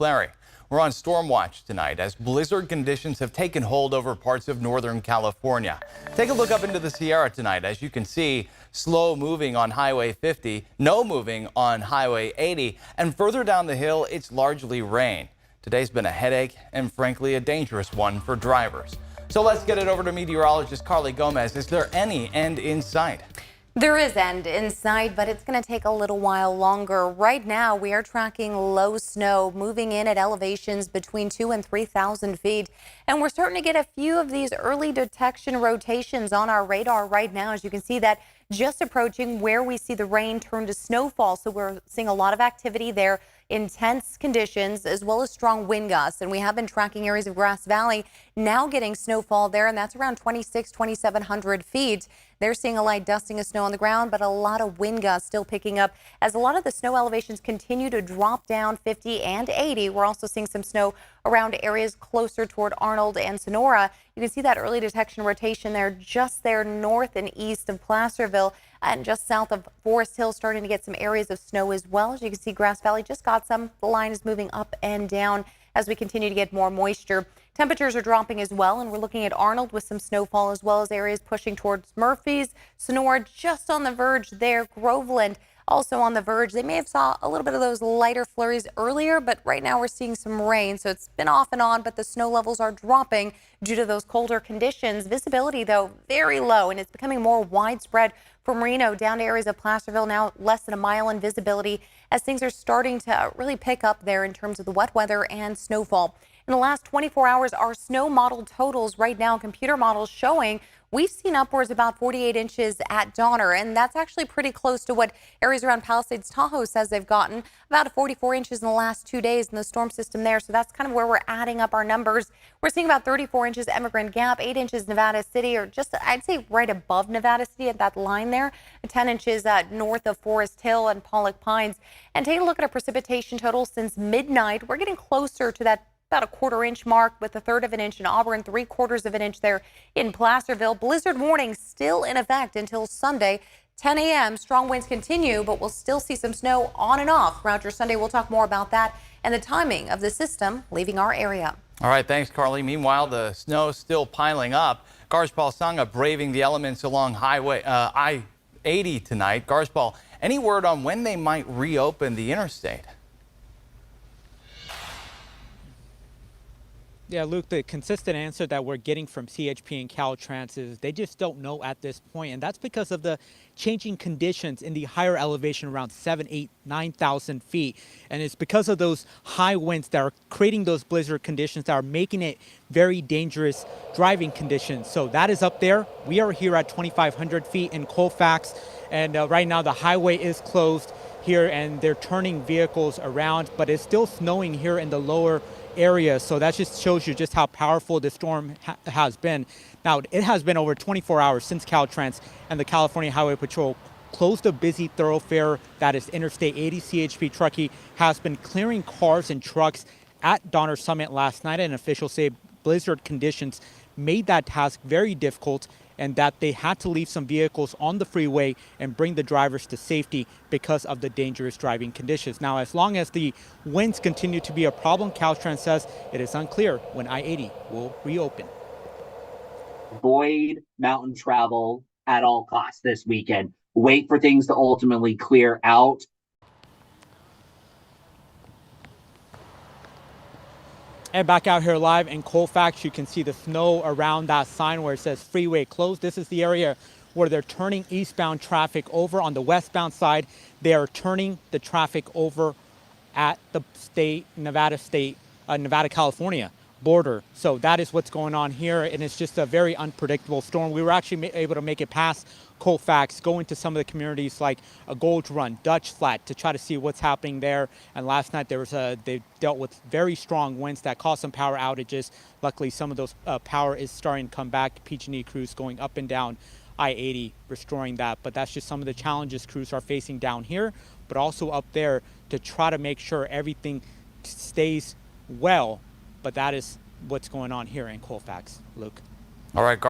Larry. We're on storm watch tonight as blizzard conditions have taken hold over parts of Northern California. Take a look up into the Sierra tonight. As you can see, slow moving on Highway 50, no moving on Highway 80, and further down the hill, it's largely rain. Today's been a headache and frankly a dangerous one for drivers. So let's get it over to meteorologist Carly Gomez. Is there any end in sight? There is end in sight, but it's going to take a little while longer. Right now, we are tracking low snow moving in at elevations between 2,000 and 3,000 feet. And we're starting to get a few of these early detection rotations on our radar right now. As you can see that just approaching where we see the rain turn to snowfall. So we're seeing a lot of activity there, intense conditions, as well as strong wind gusts. And we have been tracking areas of Grass Valley now getting snowfall there, and that's around 2,700 feet. They're seeing a light dusting of snow on the ground, but a lot of wind gusts still picking up as a lot of the snow elevations continue to drop down 50 and 80. We're also seeing some snow around areas closer toward Arnold and Sonora. You can see that early detection rotation there, just there north and east of Placerville and just south of Forest Hill, starting to get some areas of snow as well. As you can see, Grass Valley just got some. The line is moving up and down as we continue to get more moisture. Temperatures are dropping as well, and we're looking at Arnold with some snowfall as well as areas pushing towards Murphy's, Sonora just on the verge there, Groveland also on the verge. They may have saw a little bit of those lighter flurries earlier, but right now we're seeing some rain. So it's been off and on, but the snow levels are dropping due to those colder conditions. Visibility, though, very low, and it's becoming more widespread from Reno down to areas of Placerville, now less than a mile in visibility as things are starting to really pick up there in terms of the wet weather and snowfall. In the last 24 hours, our snow model totals right now, computer models showing we've seen upwards about 48 inches at Donner, and that's actually pretty close to what areas around Palisades, Tahoe says they've gotten, about 44 inches in the last 2 days in the storm system there. So that's kind of where we're adding up our numbers. We're seeing about 34 inches Emigrant Gap, 8 inches Nevada City, or just I'd say right above Nevada City at that line there, 10 inches north of Forest Hill and Pollock Pines. And take a look at our precipitation total since midnight. We're getting closer to that about a 1/4 inch mark with 1/3 of an inch in Auburn, 3/4 of an inch there in Placerville. Blizzard warning still in effect until Sunday, 10 a.m. Strong winds continue, but we'll still see some snow on and off throughout your Sunday. We'll talk more about that and the timing of the system leaving our area. All right, thanks, Carly. Meanwhile, the snow still piling up. Garspal Sangha braving the elements along Highway I-80 tonight. Garspal, any word on when they might reopen the interstate? Yeah, Luke, the consistent answer that we're getting from CHP and Caltrans is they just don't know at this point, and that's because of the changing conditions in the higher elevation around 7, 8, 9,000 feet. And it's because of those high winds that are creating those blizzard conditions that are making it very dangerous driving conditions. So that is up there. We are here at 2,500 feet in Colfax, and right now the highway is closed here, and they're turning vehicles around, but it's still snowing here in the lower area. So that just shows you just how powerful the storm has been. Now, it has been over 24 hours since Caltrans and the California Highway Patrol closed a busy thoroughfare that is Interstate 80. CHP Truckee has been clearing cars and trucks at Donner Summit last night, and officials say blizzard conditions made that task very difficult, and that they had to leave some vehicles on the freeway and bring the drivers to safety because of the dangerous driving conditions. Now, as long as the winds continue to be a problem, Caltrans says it is unclear when I-80 will reopen. Avoid mountain travel at all costs this weekend. Wait for things to ultimately clear out. And back out here live in Colfax, you can see the snow around that sign where it says freeway closed. This is the area where they're turning eastbound traffic over. On the westbound side, they are turning the traffic over at the Nevada-California border. So that is what's going on here, and it's just a very unpredictable storm. We were actually able to make it past Colfax, go into some of the communities like a Gold Run, Dutch Flat, to try to see what's happening there. And last night they dealt with very strong winds that caused some power outages. Luckily, some of those power is starting to come back. PG&E crews going up and down I-80, restoring that. But that's just some of the challenges crews are facing down here, but also up there to try to make sure everything stays well. But that is what's going on here in Colfax, Luke. All right.